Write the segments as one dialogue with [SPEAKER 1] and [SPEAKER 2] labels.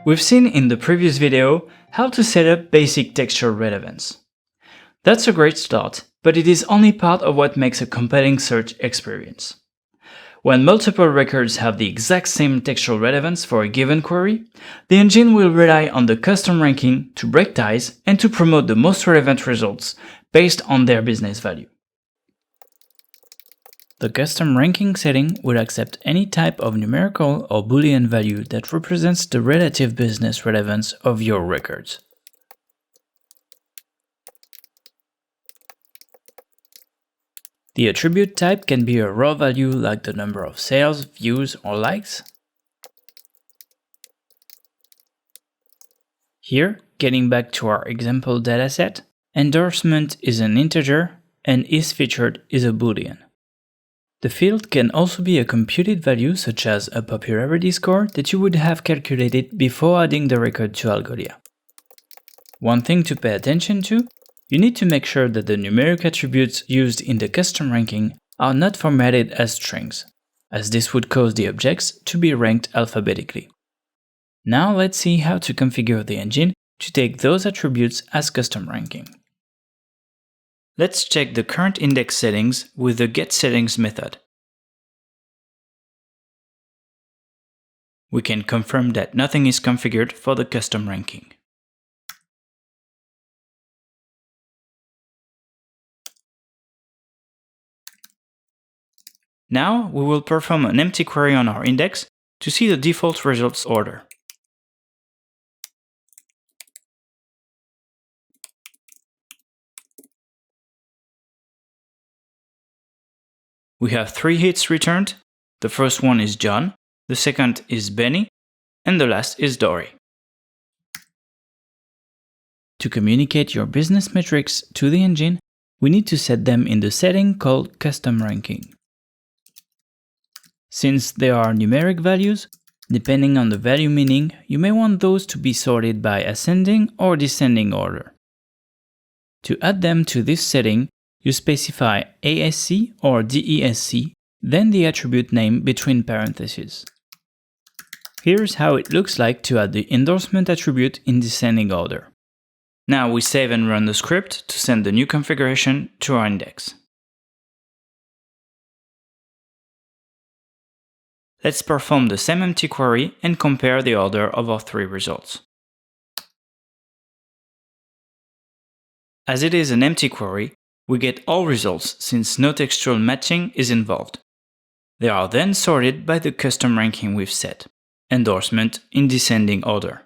[SPEAKER 1] We've seen in the previous video how to set up basic textual relevance. That's a great start, but it is only part of what makes a compelling search experience. When multiple records have the exact same textual relevance for a given query, the engine will rely on the custom ranking to break ties and to promote the most relevant results based on their business value. The custom ranking setting will accept any type of numerical or Boolean value that represents the relative business relevance of your records. The attribute type can be a raw value like the number of sales, views, or likes. Here, getting back to our example dataset, endorsement is an integer and isFeatured is a Boolean. The field can also be a computed value such as a popularity score that you would have calculated before adding the record to Algolia. One thing to pay attention to, you need to make sure that the numeric attributes used in the custom ranking are not formatted as strings, as this would cause the objects to be ranked alphabetically. Now let's see how to configure the engine to take those attributes as custom ranking. Let's check the current index settings with the getSettings method. We can confirm that nothing is configured for the custom ranking. Now we will perform an empty query on our index to see the default results order. We have 3 hits returned. The first one is John, the second is Benny, and the last is Dory. To communicate your business metrics to the engine, we need to set them in the setting called Custom Ranking. Since there are numeric values, depending on the value meaning, you may want those to be sorted by ascending or descending order. To add them to this setting, you specify ASC or DESC, then the attribute name between parentheses. Here's how it looks like to add the endorsement attribute in descending order. Now we save and run the script to send the new configuration to our index. Let's perform the same empty query and compare the order of our 3 results. As it is an empty query, we get all results since no textual matching is involved. They are then sorted by the custom ranking we've set, endorsement in descending order.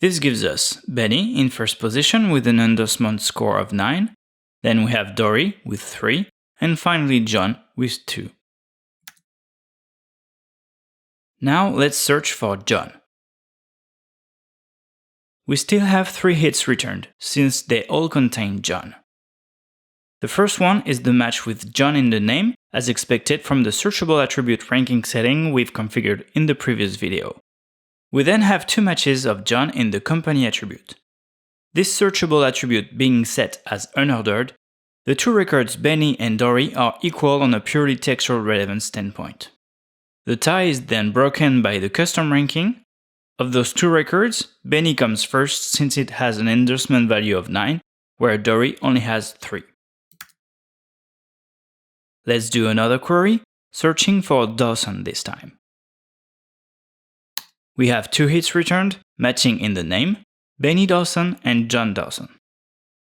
[SPEAKER 1] This gives us Benny in first position with an endorsement score of 9, then we have Dory with 3, and finally John with 2. Now let's search for John. We still have 3 hits returned, since they all contain John. The first one is the match with John in the name, as expected from the searchable attribute ranking setting we've configured in the previous video. We then have 2 matches of John in the company attribute. This searchable attribute being set as unordered, the 2 records Benny and Dory are equal on a purely textual relevance standpoint. The tie is then broken by the custom ranking. Of those 2 records, Benny comes first since it has an endorsement value of 9, where Dory only has 3. Let's do another query, searching for Dawson this time. We have 2 hits returned, matching in the name, Benny Dawson and John Dawson.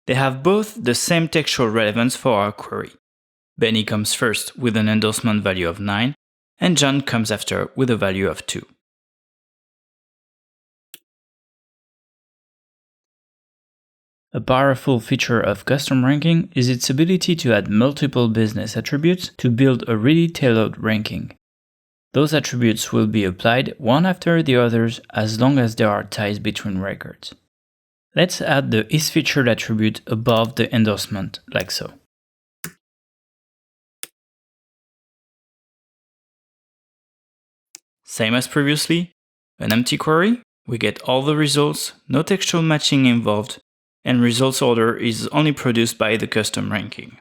[SPEAKER 1] They have both the same textual relevance for our query. Benny comes first with an endorsement value of 9, and John comes after with a value of 2. A powerful feature of custom ranking is its ability to add multiple business attributes to build a really tailored ranking. Those attributes will be applied one after the others as long as there are ties between records. Let's add the isFeatured attribute above the endorsement, like so. Same as previously, an empty query, we get all the results, no textual matching involved, and results order is only produced by the custom ranking.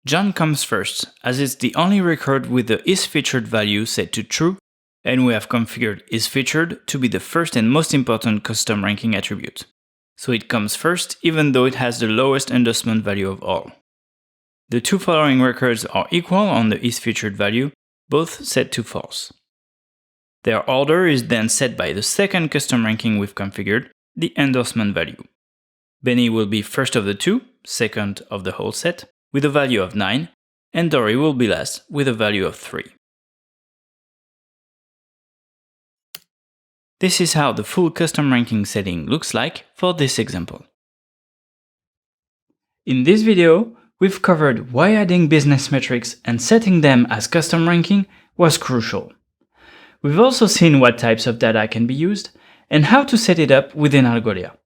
[SPEAKER 1] John comes first, as it's the only record with the isFeatured value set to true And we have configured isFeatured to be the first and most important custom ranking attribute. So it comes first, even though it has the lowest endorsement value of all. The two following records are equal on the isFeatured value, both set to false. Their order is then set by the second custom ranking we've configured, the endorsement value. Benny will be first of the two, second of the whole set, with a value of 9, and Dory will be last with a value of 3. This is how the full custom ranking setting looks like for this example. In this video, we've covered why adding business metrics and setting them as custom ranking was crucial. We've also seen what types of data can be used and how to set it up within Algolia.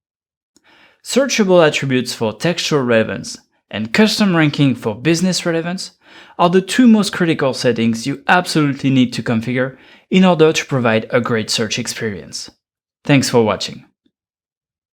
[SPEAKER 1] Searchable attributes for textual relevance and custom ranking for business relevance are the two most critical settings you absolutely need to configure in order to provide a great search experience. Thanks for watching.